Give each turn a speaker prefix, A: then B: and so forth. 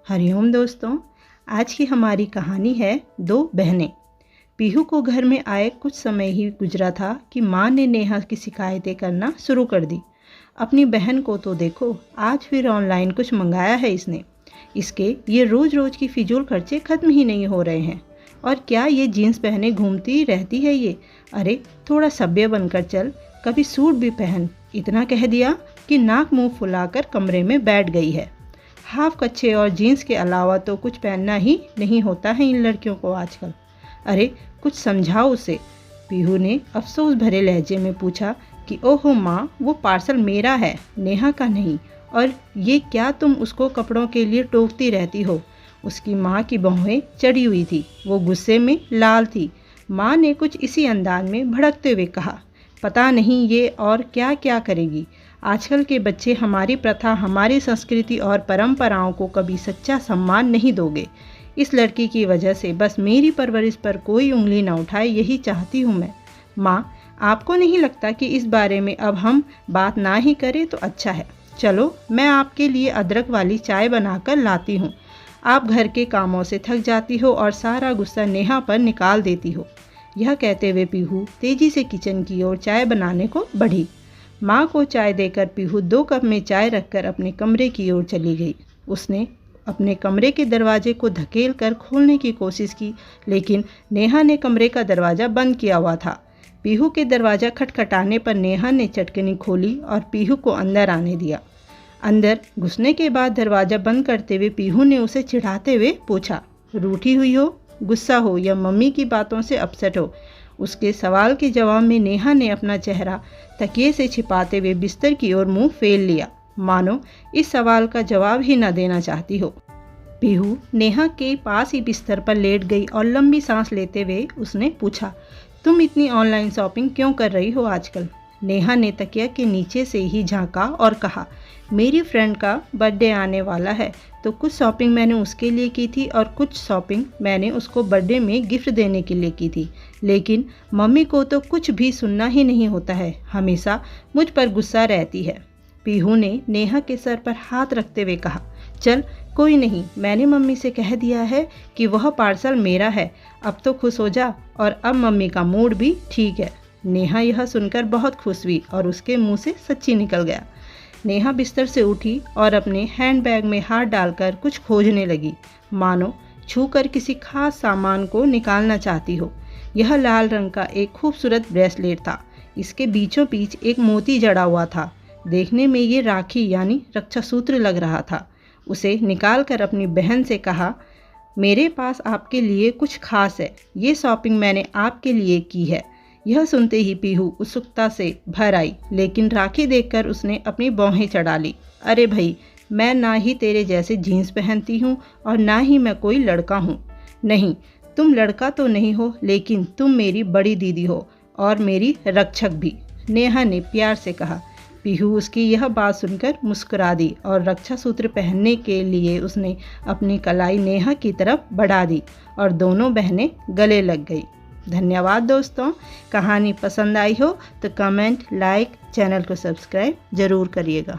A: हरिओम दोस्तों, आज की हमारी कहानी है दो बहनें। पीहू को घर में आए कुछ समय ही गुजरा था कि माँ ने नेहा की शिकायतें करना शुरू कर दी। अपनी बहन को तो देखो, आज फिर ऑनलाइन कुछ मंगाया है इसने। इसके ये रोज़ रोज़ की फिजूल खर्चे ख़त्म ही नहीं हो रहे हैं। और क्या ये जीन्स पहने घूमती रहती है ये? अरे थोड़ा सभ्य बनकर चल, कभी सूट भी पहन। इतना कह दिया कि नाक मुंह फुलाकर कमरे में बैठ गई है। हाफ कच्छे और जीन्स के अलावा तो कुछ पहनना ही नहीं होता है इन लड़कियों को आजकल। अरे कुछ समझाओ उसे। पीहू ने अफसोस भरे लहजे में पूछा कि ओहो माँ, वो पार्सल मेरा है, नेहा का नहीं। और ये क्या तुम उसको कपड़ों के लिए टोकती रहती हो? उसकी माँ की भौहें चढ़ी हुई थी, वो गुस्से में लाल थी। माँ ने कुछ इसी अंदाज में भड़कते हुए कहा, पता नहीं ये और क्या क्या करेगी। आजकल के बच्चे हमारी प्रथा, हमारी संस्कृति और परंपराओं को कभी सच्चा सम्मान नहीं दोगे। इस लड़की की वजह से बस मेरी परवरिश पर कोई उंगली न उठाए, यही चाहती हूँ मैं। माँ, आपको नहीं लगता कि इस बारे में अब हम बात ना ही करें तो अच्छा है? चलो मैं आपके लिए अदरक वाली चाय बनाकर लाती हूँ। आप घर के कामों से थक जाती हो और सारा गुस्सा नेहा पर निकाल देती हो। यह कहते हुए पीहू तेजी से किचन की ओर चाय बनाने को बढ़ी। माँ को चाय देकर पीहू 2 कप में चाय रखकर अपने कमरे की ओर चली गई। उसने अपने कमरे के दरवाजे को धकेल कर खोलने की कोशिश की, लेकिन नेहा ने कमरे का दरवाज़ा बंद किया हुआ था। पीहू के दरवाज़ा खटखटाने पर नेहा ने चटकनी खोली और पीहू को अंदर आने दिया। अंदर घुसने के बाद दरवाज़ा बंद करते हुए पीहू ने उसे चिढ़ाते हुए पूछा, रूठी हुई हो, गुस्सा हो या मम्मी की बातों से अपसेट हो? उसके सवाल के जवाब में नेहा ने अपना चेहरा तकिए से छिपाते हुए बिस्तर की ओर मुंह फेर लिया, मानो इस सवाल का जवाब ही न देना चाहती हो। पीहू नेहा के पास ही बिस्तर पर लेट गई और लंबी सांस लेते हुए उसने पूछा, तुम इतनी ऑनलाइन शॉपिंग क्यों कर रही हो आजकल? नेहा ने तकिया के नीचे से ही झांका और कहा, मेरी फ्रेंड का बर्थडे आने वाला है तो कुछ शॉपिंग मैंने उसके लिए की थी और कुछ शॉपिंग मैंने उसको बर्थडे में गिफ्ट देने के लिए की थी। लेकिन मम्मी को तो कुछ भी सुनना ही नहीं होता है, हमेशा मुझ पर गुस्सा रहती है। पीहू ने नेहा के सर पर हाथ रखते हुए कहा, चल कोई नहीं, मैंने मम्मी से कह दिया है कि वह पार्सल मेरा है, अब तो खुश हो जा। और अब मम्मी का मूड भी ठीक है। नेहा यह सुनकर बहुत खुश हुई और उसके मुंह से सच्ची निकल गया। नेहा बिस्तर से उठी और अपने हैंडबैग में हाथ डालकर कुछ खोजने लगी, मानो छूकर किसी खास सामान को निकालना चाहती हो। यह लाल रंग का एक खूबसूरत ब्रेसलेट था। इसके बीचों बीच एक मोती जड़ा हुआ था। देखने में ये राखी यानी रक्षा सूत्र लग रहा था। उसे निकालकर अपनी बहन से कहा, मेरे पास आपके लिए कुछ खास है, ये शॉपिंग मैंने आपके लिए की है। यह सुनते ही पीहू उत्सुकता से भर आई, लेकिन राखी देखकर उसने अपनी भौहें चढ़ा ली। अरे भाई, मैं ना ही तेरे जैसे जीन्स पहनती हूँ और ना ही मैं कोई लड़का हूँ। नहीं, तुम लड़का तो नहीं हो, लेकिन तुम मेरी बड़ी दीदी हो और मेरी रक्षक भी, नेहा ने प्यार से कहा। पीहू उसकी यह बात सुनकर मुस्कुरा दी और रक्षा सूत्र पहनने के लिए उसने अपनी कलाई नेहा की तरफ बढ़ा दी और दोनों बहनें गले लग गई। धन्यवाद दोस्तों। कहानी पसंद आई हो तो कमेंट, लाइक, चैनल को सब्सक्राइब ज़रूर करिएगा।